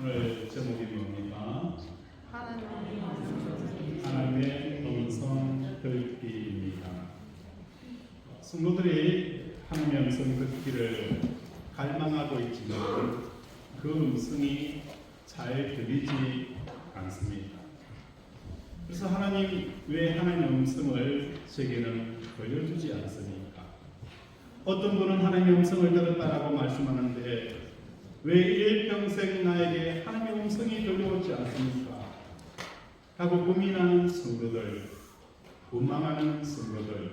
오늘 제목이 뭡니까? 하나님의 음성 듣기입니다. 성도들이 하나님의 음성 듣기를 갈망하고 있지만 그 음성이 잘 들리지 않습니다. 그래서 하나님 왜 하나님의 음성을 제게는 들려주지 않습니까? 어떤 분은 하나님의 음성을 들었다라고 말씀하는데 왜 일평생 나에게 하나님의 음성이 들려오지 않습니까? 하고 고민하는 성도들, 원망하는 성도들.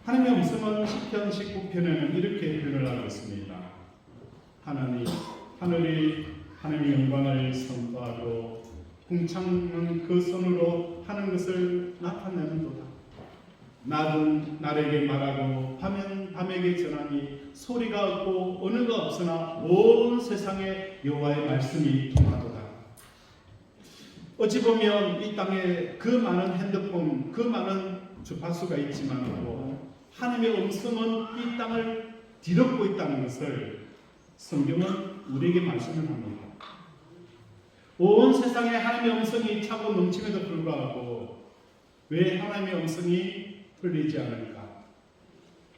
하나님의 음성은 시편 19편에는 이렇게 표현을 하고 있습니다. 하늘이 하나님의 영광을 선포하고 궁창은 그 손으로 하는 것을 나타내는도다. 낮은 날에게 말하고 밤은 밤에게 전하니 소리가 없고 언어가 없으나 온 세상에 여호와의 말씀이 통하도다. 어찌 보면 이 땅에 그 많은 핸드폰, 그 많은 주파수가 있지만 하나님의 음성은 이 땅을 뒤덮고 있다는 것을 성경은 우리에게 말씀을 합니다. 온 세상에 하나님의 음성이 차고 넘침에도 불구하고 왜 하나님의 음성이 들리지 않을까?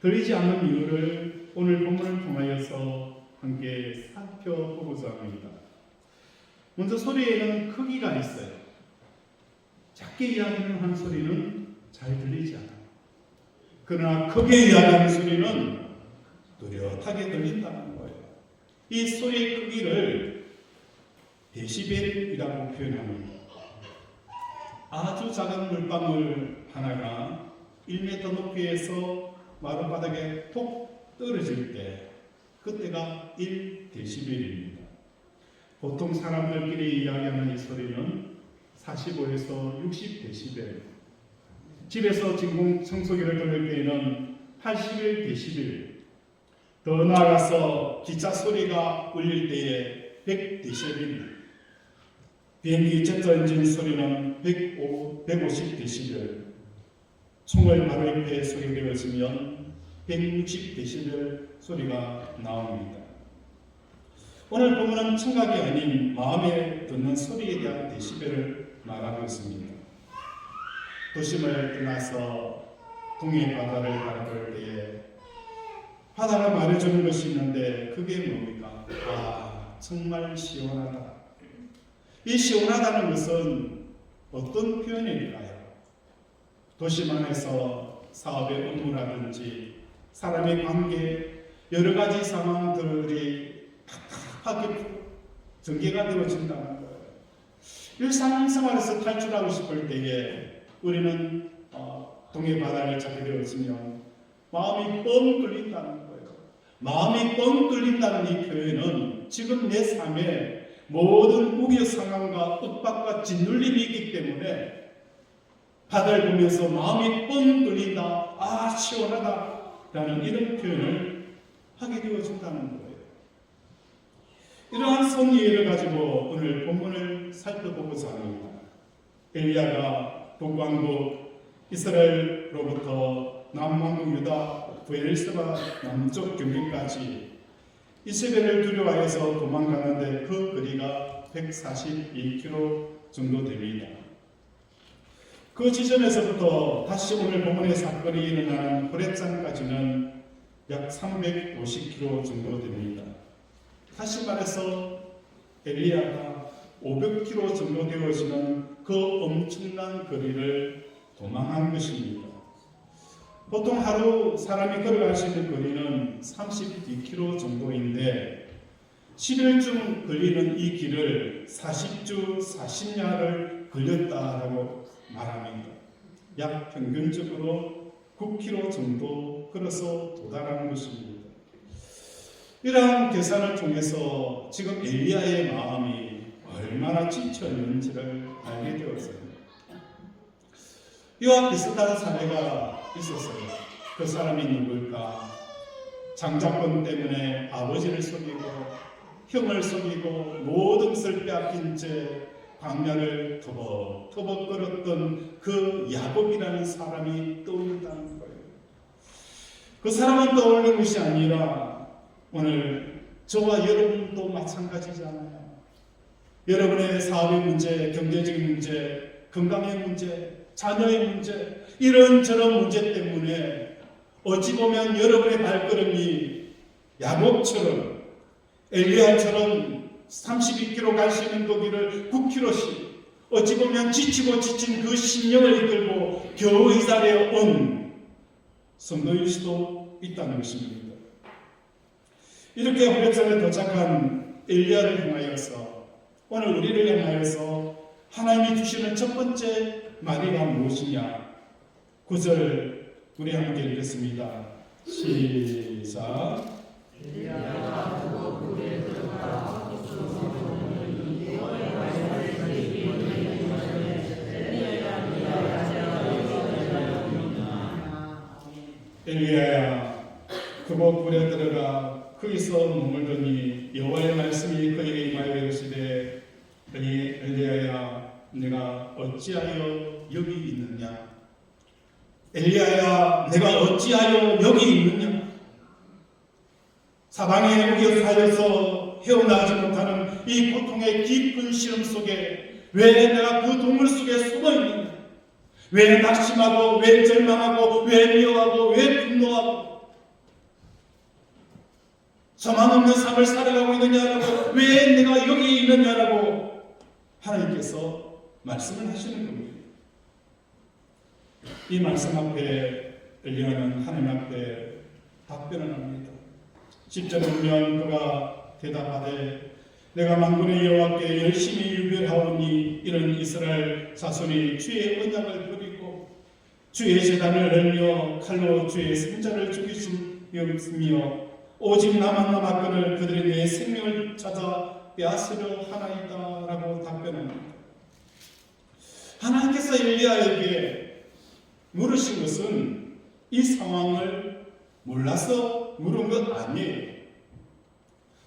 들리지 않는 이유를 오늘 본문을 통하여서 함께 살펴보고자 합니다. 먼저 소리에는 크기가 있어요. 작게 이야기하는 한 소리는 잘 들리지 않아요. 그러나 크게 이야기하는 소리는 뚜렷하게 들린다는 거예요. 이 소리의 크기를 데시벨이라고 표현합니다. 아주 작은 물방울 하나가 1m 높이에서 마룻바닥에 톡 떨어질 때 그때가 1데시벨입니다. 보통 사람들끼리 이야기하는 이 소리는 45에서 60데시벨, 집에서 진공 청소기를 돌릴 때에는 81데시벨, 더 나아가서 기차 소리가 울릴 때에 100데시벨, 비행기 제트 엔진 소리는 150데시벨, 총을 바로 옆에 소리되었으면 160데시벨 소리가 나옵니다. 오늘 본문은 청각이 아닌 마음에 듣는 소리에 대한 데시벨을 말하고 있습니다. 도심을 떠나서 동해 바다를 바라볼 때에 바다가 말해주는 것이 있는데 그게 뭡니까? 아, 정말 시원하다. 이 시원하다는 것은 어떤 표현일까요? 도심 안에서 사업의 업무라든지 사람의 관계 여러 가지 상황들이 답답하게 전개가 되어진다는 거예요. 일상생활에서 탈출하고 싶을 때에 우리는 동해 바다를 찾게 되었으면 마음이 뻥 뚫린다는 거예요. 마음이 뻥 뚫린다는 이 표현은 지금 내 삶에 모든 우겨 상황과 윽박과 짓눌림이 있기 때문에 바다를 보면서 마음이 뻥 뚫린다, 아 시원하다 라는 이런 표현을 하게 되어진다는 거예요. 이러한 선의를 가지고 오늘 본문을 살펴보고자 합니다. 엘리야가 북왕국 이스라엘로부터 남왕국 유다 브엘세바 남쪽 경계까지 이세벨을 두려워해서 도망가는데 그 거리가 142km 정도 됩니다. 그 지점에서부터 다시 오늘 본문의 사건이 일어나는 호렙산까지는 약 350km 정도 됩니다. 다시 말해서 엘리야가 500km 정도 되어지는 그 엄청난 거리를 도망한 것입니다. 보통 하루 사람이 걸어갈 수 있는 거리는 32km 정도인데 10일쯤 걸리는 이 길을 40주 40야를 걸렸다라고 말합니다. 약 평균적으로 9km 정도 걸어서 도달하는 것입니다. 이러한 계산을 통해서 지금 엘리야의 마음이 얼마나 지쳐 있는지를 알게 되었어요. 이와 비슷한 사례가 있었어요. 그 사람이 누굴까? 장자권 때문에 아버지를 속이고 형을 속이고 모든 것을 빼앗긴 채 광야를 터벅터벅 걸었던 그 야곱이라는 사람이 떠오른다는 거예요. 그 사람은 떠오르는 것이 아니라 오늘 저와 여러분도 마찬가지잖아요. 여러분의 사업의 문제, 경제적인 문제, 건강의 문제, 자녀의 문제, 이런저런 문제 때문에 어찌 보면 여러분의 발걸음이 야곱처럼 엘리야처럼 32km 갈 수 있는 거기를 9km씩 어찌 보면 지치고 지친 그 심령을 이끌고 겨우 이 자리에 온 성도일 수도 있다는 것입니다. 이렇게 호렙산에 도착한 엘리야를 향하여서 오늘 우리를 향하여서 하나님이 주시는 첫 번째 말이가 무엇이냐? 9절 우리 함께 읽겠습니다. 시작. 엘리야야, 그곳 굴에 들어가 거기서 머물더니 여호와의 말씀이 그에게 임하여 이르시되 엘리야야, 내가 어찌하여 여기 있느냐? 엘리야야, 내가 어찌하여 여기 있느냐? 사방에 우겨싸여서 헤어나지 못하는 이 고통의 깊은 시름 속에 왜 내가 그 동물 속에 숨어 있느냐? 왜 낙심하고, 왜 절망하고, 왜 미워하고, 왜 분노하고 소망 없는 삶을 살아가고 있느냐라고, 왜 내가 여기 있느냐라고 하나님께서 말씀을 하시는 겁니다. 이 말씀 앞에 엘리야는 하나님 앞에 답변을 합니다. 10절에 보면 그가 대답하되 내가 만군의 여호와께 열심히 유별하오니 이는 이스라엘 자손이 주의 언약을 버리고 주의 제단을 열며 칼로 주의 선자를 죽이심이었으며 오직 나만 남았거늘 그들이 내 생명을 찾아 빼앗으려 하나이다 라고 답변합니다. 하나님께서 엘리야에게 물으신 것은 이 상황을 몰라서 물은 것 아니에요.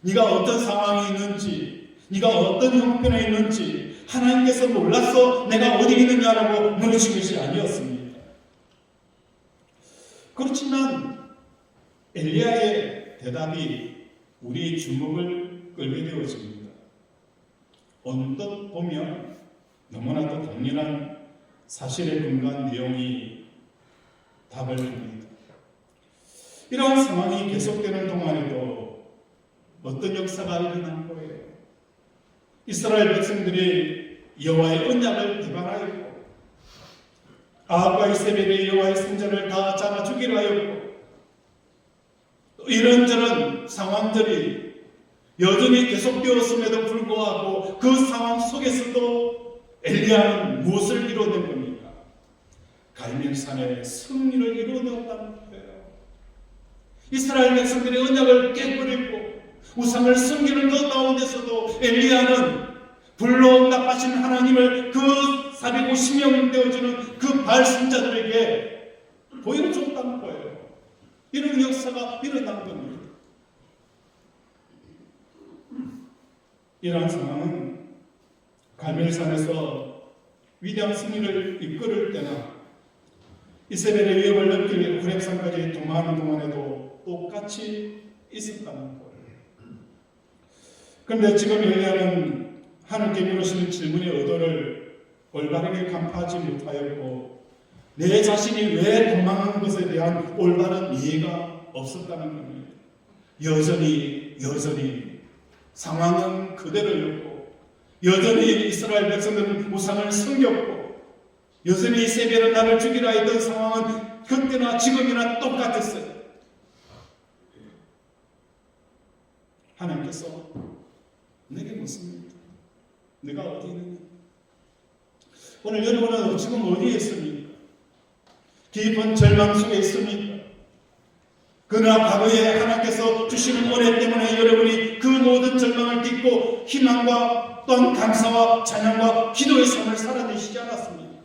네가 어떤 상황이 있는지, 네가 어떤 형편에 있는지 하나님께서 몰라서 내가 어디 있느냐라고 물으신 것이 아니었습니다. 그렇지만 엘리야의 대답이 우리 주목을 끌게 되어집니다. 언뜻 보면 너무나도 당연한 사실에 근거한 내용이 답을 줍니다. 이러한 상황이 계속되는 동안에도 어떤 역사가 일어난 거예요. 이스라엘 백성들이 여호와의 언약을 배반하였고 아합과 이세벨이 여호와의 선자를 다 잡아 죽이려 하였고 이런저런 상황들이 여전히 계속되었음에도 불구하고 그 상황 속에서도 엘리야는 무엇을 이루어낸 겁니까? 갈멜산의 승리를 이루어내었다는 거예요. 이스라엘 백성들이 언약을 깨버리고 우상을 섬기는 것 가운데서도 엘리야는 불로 응답하신 하나님을 그 450명 되어주는 그 발신자들에게 보여줬다는 거예요. 이런 역사가 일어난 겁니다. 이러한 상황은 갈멜산에서 위대한 승리를 이끌을 때나 이세벨의 위협을 느끼며 호렙산까지 도망하는 동안에도 똑같이 있었다는 거예요. 그런데 지금 엘리야는 하나님께 물으시는 질문의 의도를 올바르게 간파하지 못하였고 내 자신이 왜 도망한 것에 대한 올바른 이해가 없었다는 겁니다. 여전히 상황은 그대로였고 여전히 이스라엘 백성들은 우상을 섬겼고 여전히 이세벨은 나를 죽이라 했던 상황은 그때나 지금이나 똑같았어요. 하나님께서 내게 묻습니다. 내가 어디 있느냐? 오늘 여러분은 지금 어디에 있습니까? 깊은 절망 속에 있습니까? 그러나 과거에 하나님께서 주시는 은혜 때문에 여러분이 그 모든 절망을 딛고 희망과 또한 감사와 찬양과 기도의 삶을 살아내시지 않았습니까?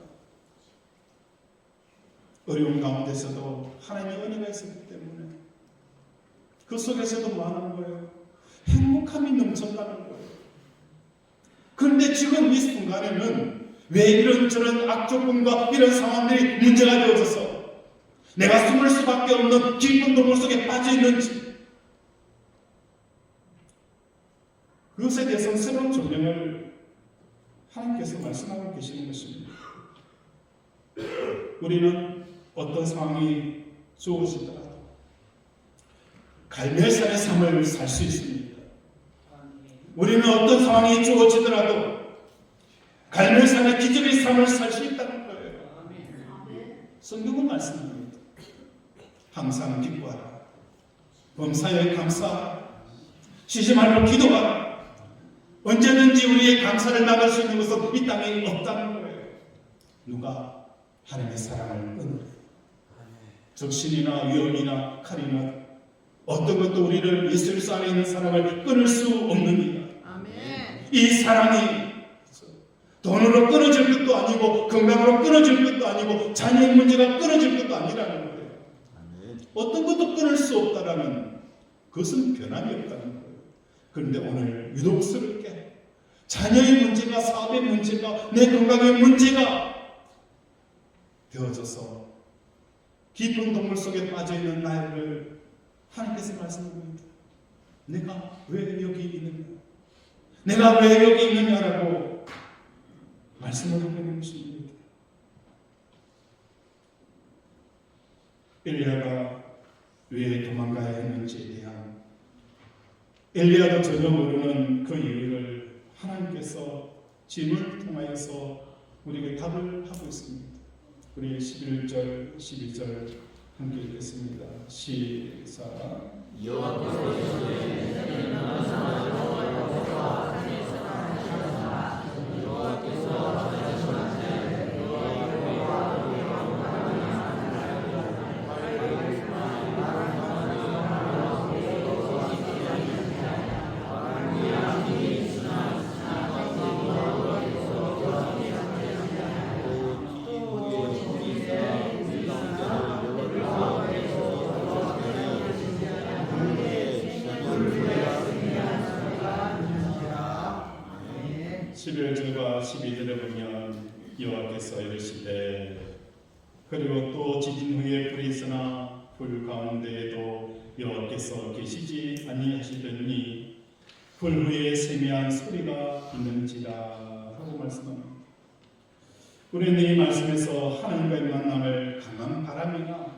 어려운 가운데서도 하나님의 은혜가 있었기 때문에 그 속에서도 뭐 하는 거예요? 행복함이 넘쳤다는 거예요. 그런데 지금 이 순간에는 왜 이런저런 악조건과 이런 상황들이 문제가 되어져서 내가 숨을 수밖에 없는 깊은 동물 속에 빠져 있는지 그것에 대해서 새로운 조명을 하나님께서 말씀하고 계시는 것입니다. 우리는 어떤 상황이 주어지더라도 갈멜산의 삶을 살 수 있습니다. 우리는 어떤 상황이 주어지더라도 갈멜산의 기적의 삶을 살 수 있다는 거예요. 성경은 말씀합니다. 항상 기뻐하라. 범사에 감사하라. 쉬지 말고 기도하라. 언제든지 우리의 감사를 나갈 수 있는 것은 이 땅에 없다는 거예요. 누가 하나님의 사랑을 끊으려 적신이나 위험이나 칼이나 어떤 것도 우리를 예수 그리스도 안에 있는 사랑을 끊을 수 없느니라. 이 사랑이 돈으로 끊어질 것도 아니고 건강으로 끊어질 것도 아니고 자녀의 문제가 끊어질 것도 아니라는 거예요. 어떤 것도 끊을 수 없다라는 그것은 변함이 없다는 거예요. 그런데 오늘 유독스럽게 자녀의 문제가, 사업의 문제가, 내 건강의 문제가 되어져서 깊은 동물 속에 빠져있는 나를 하나님께서 말씀합니다. 내가 왜 여기 있느냐? 내가 왜 여기 있느냐라고 말씀을 하고 있는 것입니다. 엘리야가 왜 도망가야 했는지에 대한 엘리야도 전혀 모르는 그 이유를 하나님께서 짐을 통하여서 우리에게 답을 하고 있습니다. 우리 11절, 12절 함께 읽겠습니다. 시작. (11절과 12절에) 보면 여호와께서 이르시되 그리고 또 지진 후에 불이 있으나 불 가운데에도 여호와께서 계시지 아니하시더니 불 후에 세미한 소리가 있는지라 하고 말씀합니다. 우리는 이 말씀에서 하나님과의 만남을 강한 바람이나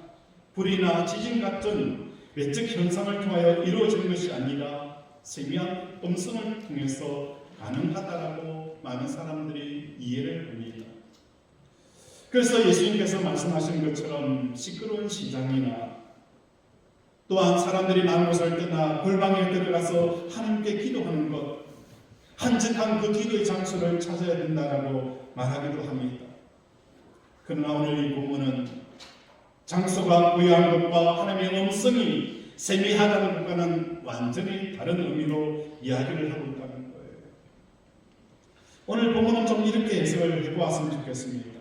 불이나 지진 같은 외적 현상을 통하여 이루어지는 것이 아니라 세미한 음성을 통해서 가능하다라고 많은 사람들이 이해를 합니다. 그래서 예수님께서 말씀하신 것처럼 시끄러운 시장이나 또한 사람들이 많은 곳을 떠나 골방에 들어가서 하나님께 기도하는 것, 한적한 그 기도의 장소를 찾아야 된다라고 말하기도 합니다. 그러나 오늘 이 본문은 장소가 부여한 것과 하나님의 음성이 세미하다는 것과는 완전히 다른 의미로 이야기를 하고 있다는 거예요. 오늘 본문은 좀 이렇게 해석을 해보았으면 좋겠습니다.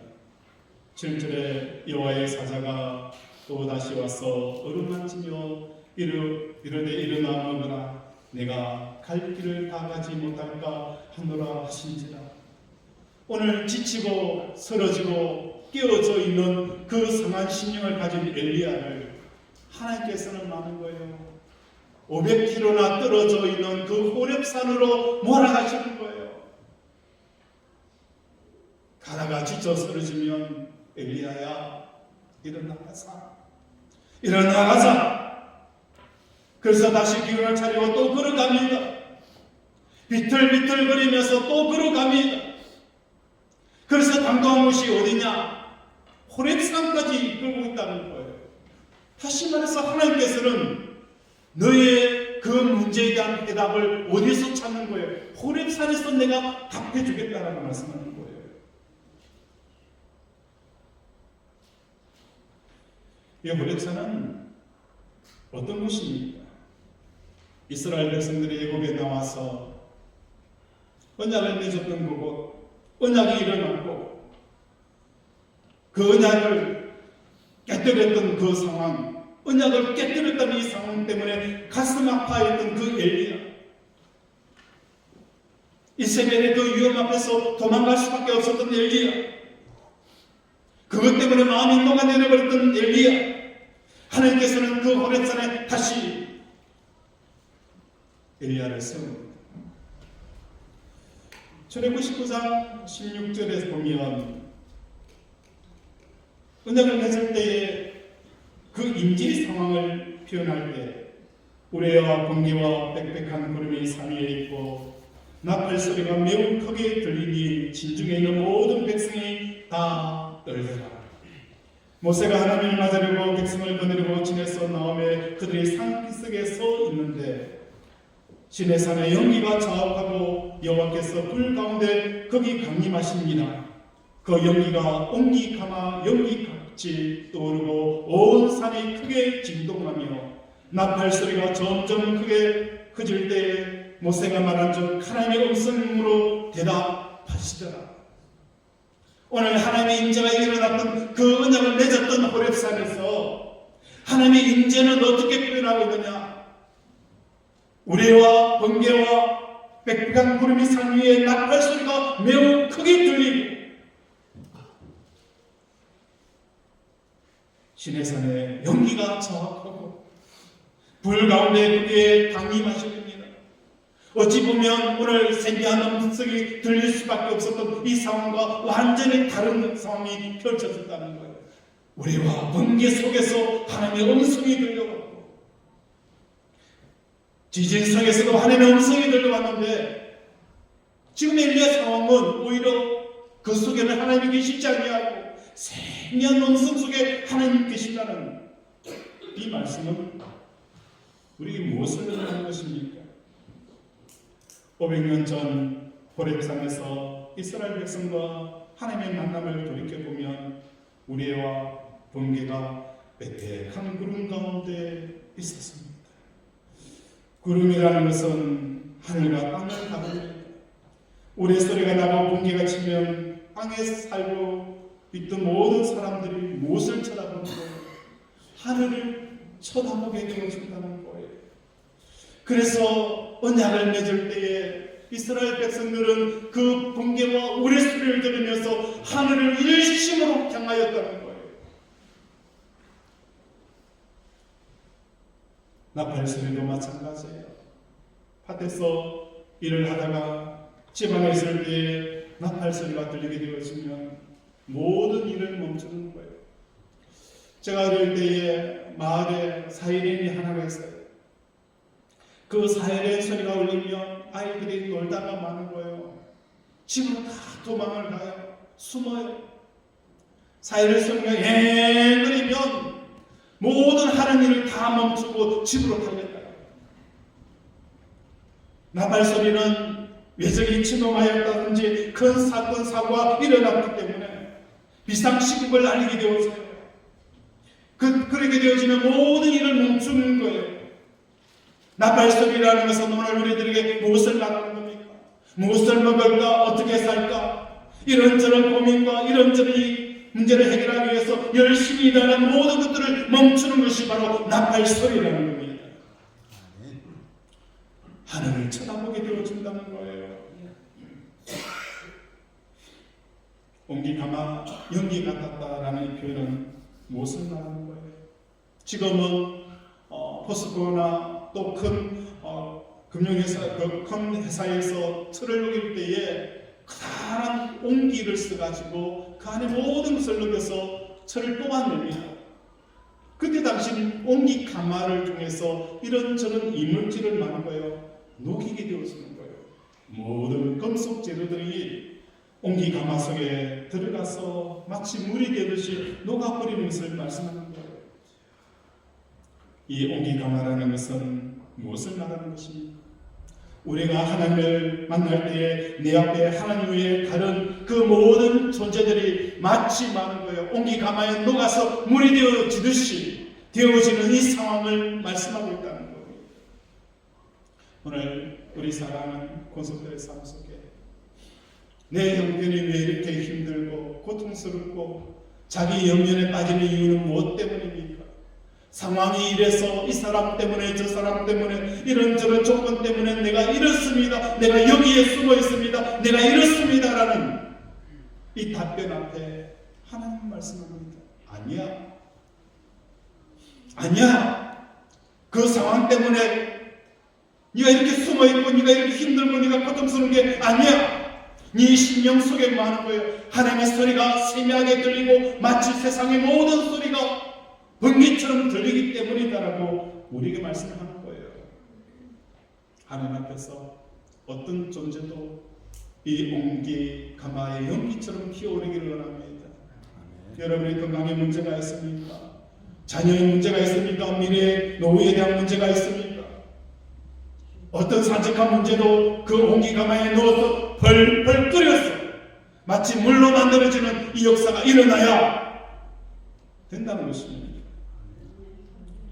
7절에 여호와의 사자가 또 다시 와서 어루만지며 이르되 일어나 먹으라. 내가 갈 길을 다 가지 못할까 하노라 하신지라. 오늘 지치고 쓰러지고 깨어져 있는 그 상한 심령을 가진 엘리야를 하나님께서는 많은 거예요. 500km나 떨어져 있는 그 호렙산으로 몰아가시는 거예요. 가다가 지쳐 쓰러지면 엘리야야 일어나가자. 그래서 다시 기운을 차리고 또 걸어갑니다. 비틀비틀거리면서 또 걸어갑니다. 그래서 당도한 곳이 어디냐? 호렙산까지 이끌고 있다는 거예요. 다시 말해서 하나님께서는 너의 그 문제에 대한 해답을 어디서 찾는 거예요? 호렙산에서 내가 답해 주겠다라고 말씀하는 거예요. 이 호렙산은 어떤 곳입니까? 이스라엘 백성들이 애굽에 나와서 언약을 맺었던 거고, 언약이 일어났고 그 언약을 깨뜨렸던 그 상황, 언약을 깨뜨렸다는 이 상황 때문에 가슴 아파했던 그 엘리야, 이세벨의 그 위험 앞에서 도망갈 수밖에 없었던 엘리야, 그것 때문에 마음이 녹아내려버렸던 엘리야, 하나님께서는 그 호렙산에 다시 엘리야를 세웁니다. 출애굽 19장 16절에서 보면 언약을 맺을 때에 그 임재 상황을 표현할 때 우레와 번개와 빽빽한 구름이 산 위에 있고 나팔 소리가 매우 크게 들리니 진중에 있는 모든 백성이 다 떨더라. 모세가 하나님을 맞으려고 백성을 거느리고 진에서 나오매 그들이 산기슭에 서 있는데 시내산에 연기가 자욱하고 여호와께서 불 가운데 거기 강림하십니다. 그 연기가 옹기 가마 연기같이 떠오르고 온 산이 크게 진동하며 나팔 소리가 점점 크게 커질 때에 모세가 말한 즉 하나님의 음성으로 대답하시더라. 오늘 하나님의 임재가 일어났던 그 언약을 맺었던 호렙산에서 하나님의 임재는 어떻게 표현하고 있느냐? 우레와 번개와 빽빽한 구름이 산 위에 나팔 소리가 매우 크게 들리고 시내산에 연기가 자욱하고 불 가운데 그게 강림하십니다. 어찌 보면 오늘 생기한 음성이 들릴 수밖에 없었던 이 상황과 완전히 다른 상황이 펼쳐졌다는 거예요. 우리와 번개 속에서 하나님의 음성이 들려왔고 지진 속에서도 하나님의 음성이 들려왔는데 지금 엘리야 상황은 오히려 그 속에는 하나님이 계시지 아니하고 생명한 음성 속에 하나님 계신다는 이 말씀은 우리에게 무엇을 의미하는 것입니까? 500년 전 호렙산에서 이스라엘 백성과 하나님의 만남을 돌이켜보면 우레와 번개가 빽빽한 구름 가운데 있었습니다. 구름이라는 것은 하늘과 땅을 가릅니다. 우레 소리가 나고 번개가 치면 땅에 살고 있던 모든 사람들이 무엇을 쳐다보는 거예요? 하늘을 쳐다보게 되어준다는 거예요. 그래서 언약을 맺을 때에 이스라엘 백성들은 그 번개와 우레 소리를 들으면서 하늘을 일심으로 향하였다는 거예요. 나팔 소리도 마찬가지예요. 밭에서 일을 하다가 집안에 있을 때에 나팔 소리가 들리게 되어지면 모든 일을 멈추는 거예요. 제가 어릴 때에 마을에 사이렌이 하나가 있어요. 그 사이렌 소리가 울리면 아이들이 놀다가 마는 거예요. 집으로 다 도망을 가요. 숨어요. 사이렌 소리가 앵그리면 모든 하는 일을 다 멈추고 집으로 달려가요. 나팔 소리는 외적이 침범하였다든지 큰 사건 사고가 일어났기 때문에 비상시국을 알리게 되어져요. 그렇게 되어지면 모든 일을 멈추는 거예요. 나팔 소리라는 것은 오늘 우리들에게 무엇을 말하는 겁니까? 무엇을 먹을까? 어떻게 살까? 이런저런 고민과 이런저런 문제를 해결하기 위해서 열심히 일하는 모든 것들을 멈추는 것이 바로 나팔 소리라는 겁니다. 하늘을 쳐다보게 되어준다는 거예요. 옹기 가마 연기 같았다라는 이 표현은 무엇을 말하는 거예요? 지금은 포스코나 또 큰 금융회사, 큰 회사에서 철을 녹일 때에 커다란 옹기를 써가지고 그 안에 모든 것을 녹여서 철을 뽑아냅니다. 그때 당시는 옹기 가마를 통해서 이런저런 이물질을 많은 거예요. 녹이게 되어지는 거예요. 모든 금속 재료들이 옹기 가마 속에 들어가서 마치 물이 되듯이 녹아버리는 것을 말씀하는 거예요. 이 옹기 가마라는 것은 무엇을 말하는 것입니까? 우리가 하나님을 만날 때에 내 앞에 하나님 외에 다른 그 모든 존재들이 마치 많은 거예요. 옹기 가마에 녹아서 물이 되어지듯이 되어지는 이 상황을 말씀하고 있다는 거예요. 오늘 우리 사랑하는 권속들의 삶 속에 내 형편이 왜 이렇게 힘들고 고통스럽고 자기 연면에 빠지는 이유는 무엇 때문입니까? 상황이 이래서 이 사람 때문에 저 사람 때문에 이런저런 조건 때문에 내가 이렇습니다. 내가 여기에 숨어 있습니다. 내가 이렇습니다라는 이 답변 앞에 하나님 말씀합니다. 아니야. 아니야. 그 상황 때문에 네가 이렇게 숨어 있고 네가 이렇게 힘들고 네가 고통스러운 게 아니야. 네 심령 속에 많은 거예요. 하나님의 소리가 세미하게 들리고 마치 세상의 모든 소리가 번개처럼 들리기 때문이다라고 우리에게 말씀하는 거예요. 하나님 앞에서 어떤 존재도 이 온기 가마의 연기처럼 피어오르기를 원합니다. 여러분의 건강에 문제가 있습니까? 자녀의 문제가 있습니까? 미래의 노후에 대한 문제가 있습니까? 어떤 사직한 문제도 그 온기 가마에 넣어서 벌벌 끓여서 마치 물로 만들어지는 이 역사가 일어나야 된다는 것입니다.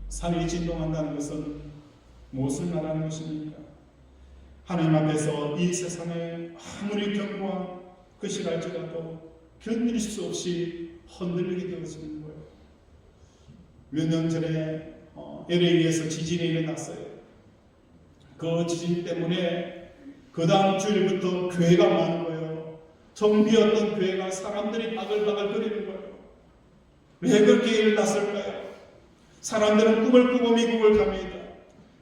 산이 진동한다는 것은 무엇을 말하는 것입니까? 하나님 앞에서 이 세상에 아무리 견고한 것이랄지라도 견딜 수 없이 흔들리게 되어지는 거예요. 몇 년 전에 LA에서 지진이 일어났어요. 그 지진 때문에 그 다음 주일부터 교회가 많은 거예요. 텅 비었던 교회가 사람들이 바글바글 거리는 거예요. 왜 그렇게 일어났을까요? 사람들은 꿈을 꾸고 미국을 갑니다.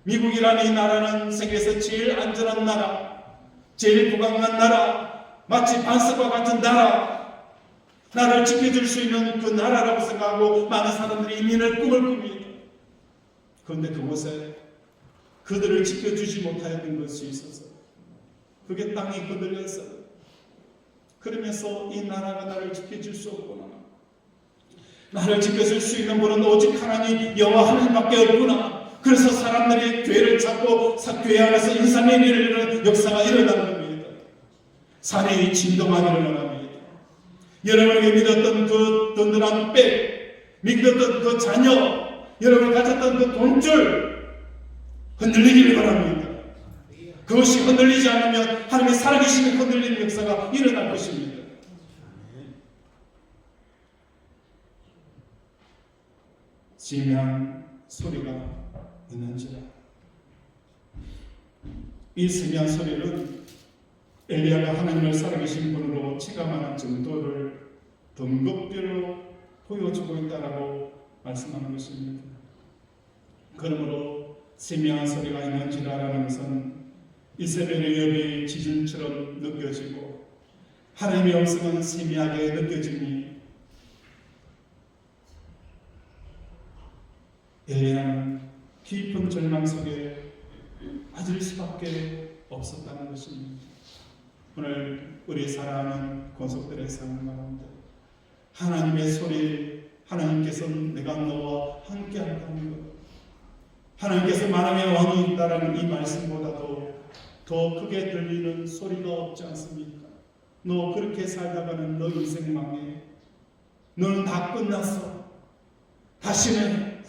미국이라는 이 나라는 세계에서 제일 안전한 나라, 제일 부강한 나라, 마치 반석과 같은 나라, 나를 지켜줄 수 있는 그 나라라고 생각하고 많은 사람들이 이민을 꿈을 꿉니다. 그런데 그곳에 그들을 지켜주지 못하였던 것이 있어서 그게 땅이 흔들렸어요. 그러면서 이 나라가 나를 지켜줄 수 없구나, 나를 지켜줄 수 있는 분은 오직 하나님 여호와 하나님밖에 없구나. 그래서 사람들이 교회를 찾고 교회 안에서 인산례를 이루는 역사가 일어나는 겁니다. 산이 진동하기를 원합니다. 여러분에게 믿었던 그 든든한 백, 믿었던 그 자녀, 여러분이 가졌던 그 돈줄 흔들리기를 바랍니다. 그것이 흔들리지 않으면 하나님의 살아계심이 흔들리는 역사가 일어날 것입니다. 세미한 소리가 있는지라. 이 세미한 소리는 엘리야가 하나님을 살아계신 분으로 체감하는 정도를 등급별로 보여주고 있다라고 말씀하는 것입니다. 그러므로 세미한 소리가 있는지라라는 것은 이세벨의 여비 지진처럼 느껴지고 하나님의 음성은 세미하게 느껴지니 엘리야는 깊은 절망 속에 빠질 수밖에 없었다는 것입니다. 오늘 우리 사랑하는 권속들의 삶 가운데 하나님의 소리, 하나님께서는 내가 너와 함께 한다는 것, 하나님께서 만왕의 왕이 있다라는 이 말씀보다도 더 크게 들리는 소리가 없지 않습니까? 너 그렇게 살다가는 너 인생 망해. 너는 다 끝났어. 다시는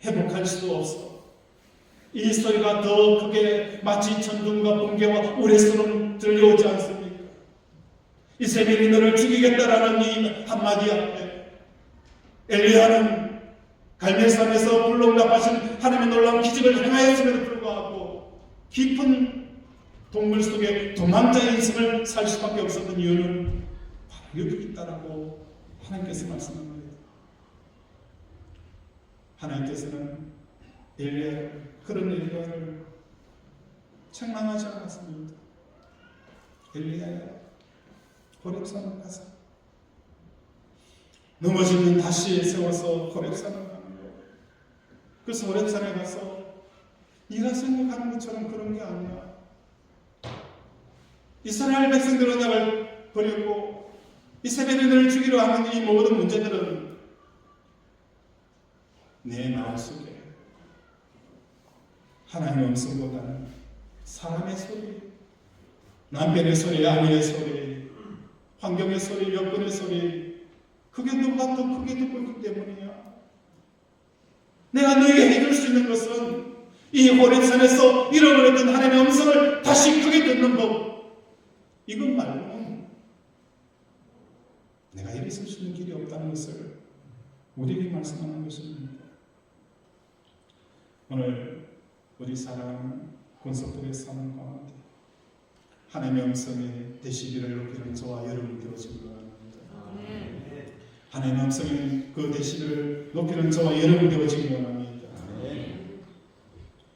회복할 수도 없어. 이 소리가 더 크게 마치 천둥과 번개와 우레소름 들려오지 않습니까? 이세벨이 너를 죽이겠다라는 이 한마디 앞에 엘리야는 갈멜산에서 불능답하신 하나님의 놀라운 기적을 행하였음에도 불구하고 깊은 동물 속에 도망자의 인생을 살 수밖에 없었던 이유는 바로 여기 있다라고 하나님께서 말씀합니다. 하나님께서는 그런 엘리야를 책망하지 않았습니다. 엘리야야, 호렙산을 가서 넘어지면 다시 세워서 호렙산을 가는 거예요. 그래서 호렙산에 가서 네가 생각하는 것처럼 그런 게 아니야. 이스라엘 백성들은 나를 버리고 이세벨이 너를 죽이려 하는 이 모든 문제들은 내 마음 속에 하나님의 음성보다는 사람의 소리, 남편의 소리, 아내의 소리, 환경의 소리, 여건의 소리, 그게 너보다 더 크게 듣고 있기 때문이야. 내가 너에게 해줄 수 있는 것은 이 호렙산에서 잃어버렸던 하나님의 음성을 다시 크게 듣는 법, 이것 말고는 내가 일어설 수 있는 길이 없다는 것을 우리에게 말씀하는 것입니다. 오늘 우리 사랑하는 권속들의 삶 가운데 하나님의 음성의 데시벨을 높이는 저와 여러분 되어지기 바랍니다. 하나님의 음성의 그 데시벨을 높이는 저와 여러분 되어지기 바랍니다.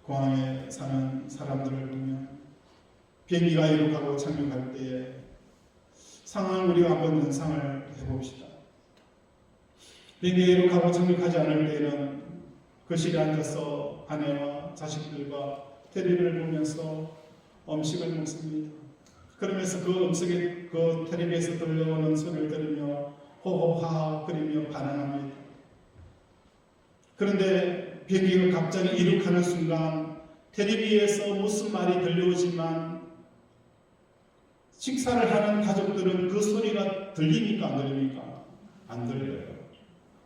공항에 사는 사람들을 보면 비행기가 이륙하고 착륙할 때에 상황을 우리가 한번 연상을 해봅시다. 비행기에 이륙하고 착륙하지 않을 때에는 거실에 앉아서 아내와 자식들과 텔레비를 보면서 음식을 먹습니다. 그러면서 그 텔레비에서 들려오는 소리를 들으며 호호하 그리며 반응합니다. 그런데 비행기가 갑자기 이륙하는 순간 텔레비에서 무슨 말이 들려오지만 식사를 하는 가족들은 그 소리가 들립니까? 안 들립니까? 안 들려요.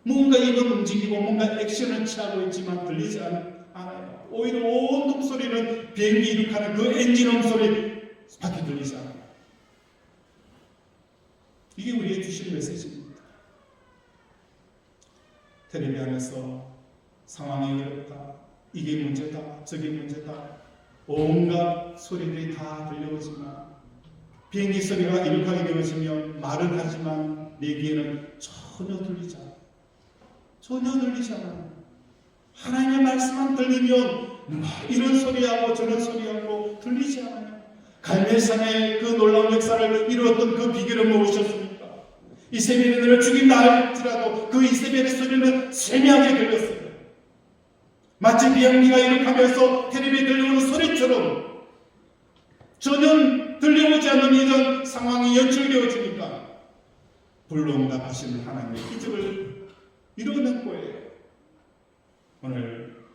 뭔가 입은 움직이고 뭔가 액션을 취하고 있지만 들리지 않아요. 오히려 온통 소리는 비행기 이륙하는 그 엔진음 소리 밖에 들리지 않아요. 이게 우리의 주신 메시지입니다. 텔레비 안에서 상황이 어렵다, 이게 문제다, 저게 문제다, 온갖 소리들이 다 들려오지만 비행기 소리가 이륙하게 되어지면 말은 하지만 내 귀에는 전혀 들리지 않아요. 전혀 들리지 않아요. 하나님의 말씀만 들리면 이런 소리하고 저런 소리하고 들리지 않아요. 갈멜산의 그 놀라운 역사를 이루었던 그 비결은 무엇이었습니까? 이세벨이 너를 죽인다 할지라도 그 이세벨의 소리는 세미하게 들렸어요. 마치 비행기가 이륙하면서 텔레비에 들려오는 소리처럼 전혀 들려오지 않는 이런 상황이 연출되어지니까 불응답하시는 하나님의 기적을 이루어낸 거예요. 오늘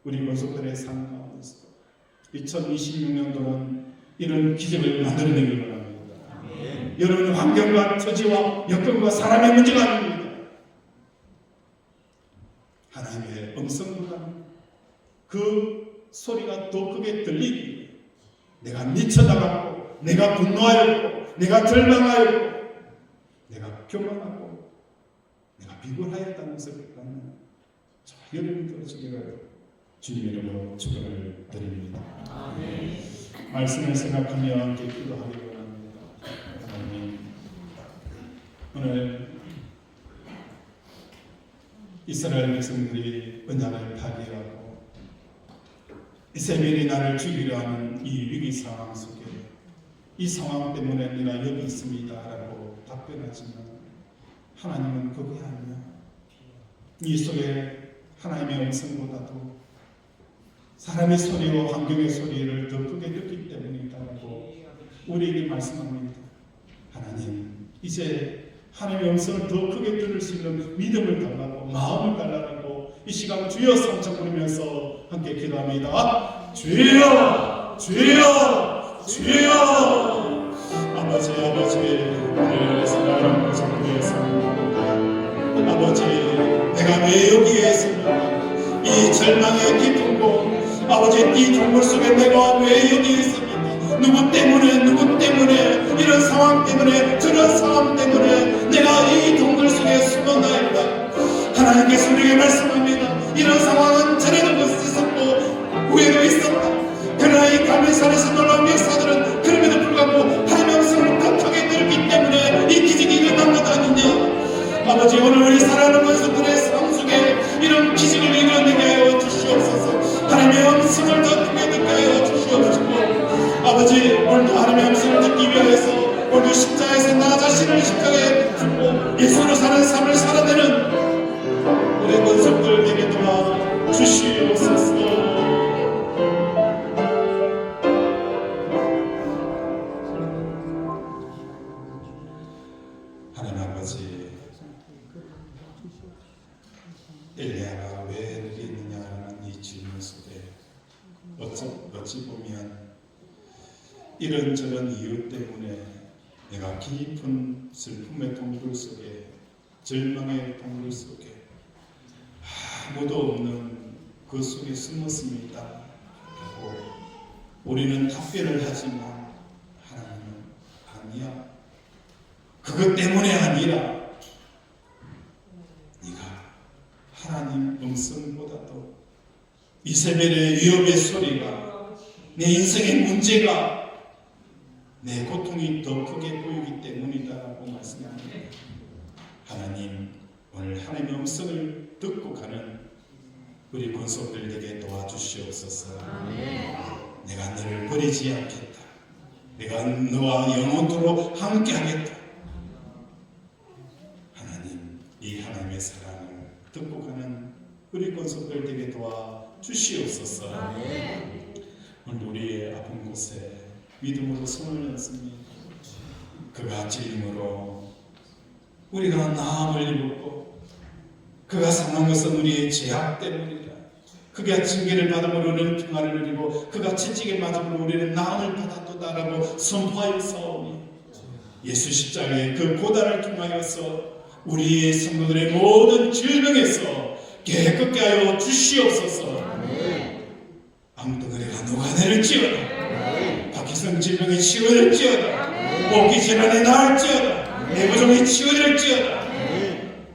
우리 권속들의 삶 가운데서 2026년도는 이런 기적을 만들어내기를 바랍니다. 여러분의 환경과 처지와 여건과 사람의 문제가 아닙니다. 하나님의 음성보다 그 소리가 더 크게 들리기, 내가 미쳐나갔고, 내가 분노하였고, 내가 절망하였고, 내가 교만하고, 내가 비굴하였다는 것을 받는 여러분들 주기를 주님의 이름으로 축원을 드립니다. 아멘. 말씀을 생각하며 함께 기도하기 원합니다. 하나님, 오늘 이스라엘 백성들이 언약을 파괴하고 이세벨이 나를 죽이려 하는 이 위기 상황 속에 이 상황 때문에 내가 여기 있습니다 라고 답변하지만 하나님은 그게 아니야. 이 속에 하나님의 음성보다도 사람의 소리와 환경의 소리를 더 크게 듣기 때문이다라고 우리에게 말씀합니다. 하나님, 이제 하나님의 음성을 더 크게 들을 수 있는 믿음을 달라고, 마음을 달라고 이 시간 주여 삼창 부르면서 함께 기도합니다. 주여, 주여, 주여. 아버지, 오늘 생각하는 것을 위해서 아버지, 내가 왜 여기에 있습니까? 이 절망의 깊은 곳, 아버지, 이 동굴 속에 내가 왜 여기 있습니까? 누구 때문에, 이런 상황 때문에, 저런 상황 때문에 내가 이 동굴 속에 숨어나있다. 하나님께서 우리에게 말씀합니다. 이런 상황은 전에도 있었고 후에도 있었다. 그러나 이 갈멜산에서 놀라운 역사들은 그럼에도 불구하고 하나님의 음성을 격하게 들었기 때문에 이 기적이 일어난 것 아니냐. 아버지, 오늘 우리 사랑하는 권속들의 삶 속에 이런 기적을 이뤄내게 하여 주시옵소서. 하나님의 음성을 더 크게 듣게 하여 주시옵소서. 아버지, 오늘도 하나님의 음성을 듣기 위해서 오늘도 십자가에서 나 자신을 십자가에 죽고 예수로 사는 삶을 살아내는 우리 권속들 되게 도와 주시옵소서. 하나님 아버지, 엘리야가 왜 여기 있느냐는 이 질문 속에 어찌 보면 이런저런 이유 때문에 내가 깊은 슬픔의 동굴 속에, 절망의 동굴 속에 아무도 없는 그 속에 숨었습니다 하고 우리는 답변을 하지만 하나님은 아니야. 그것 때문에 아니라 네가 하나님 음성보다도 이세벨의 위협의 소리가, 내 인생의 문제가, 내 고통이 더 크게 보이기 때문이다라고 말씀합니다. 하나님, 오늘 하나님의 음성을 듣고 가는 우리 권속들에게 도와주시옵소서. 아멘. 내가 너를 버리지 않겠다. 내가 너와 영원토록 함께하겠다. 하나님, 이 하나님의 사랑을 듣고 가는 우리 권속들 되게 도와 주시옵소서. 오늘 우리의 아픈 곳에 믿음으로 손을 얹습니다. 그가 찔림으로 우리가 나음을 입었고, 그가 상한 것은 우리의 죄악 때문이라. 그가 징계를 받음으로 우리는 평안을 누리고, 그가 채찍에 맞음으로 우리는 나음을 받았도다라고 선포하였사오니, 예수 십자가의 그 고단을 통하여서 우리의 성도들의 모든 질병에서 깨끗게 하여 주시옵소서. 암덩어리가 녹아내릴지어다. 박희성 질병이 치유될지어다. 목기 질환이 나을지어다. 내부종이 치유될지어다.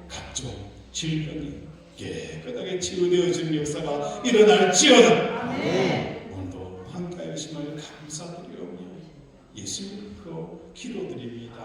각종 질병이 깨끗하게 치유되어지는 역사가 일어날지어다. 오늘도 함께하심을 감사드리오며 예수님으로 기도드립니다.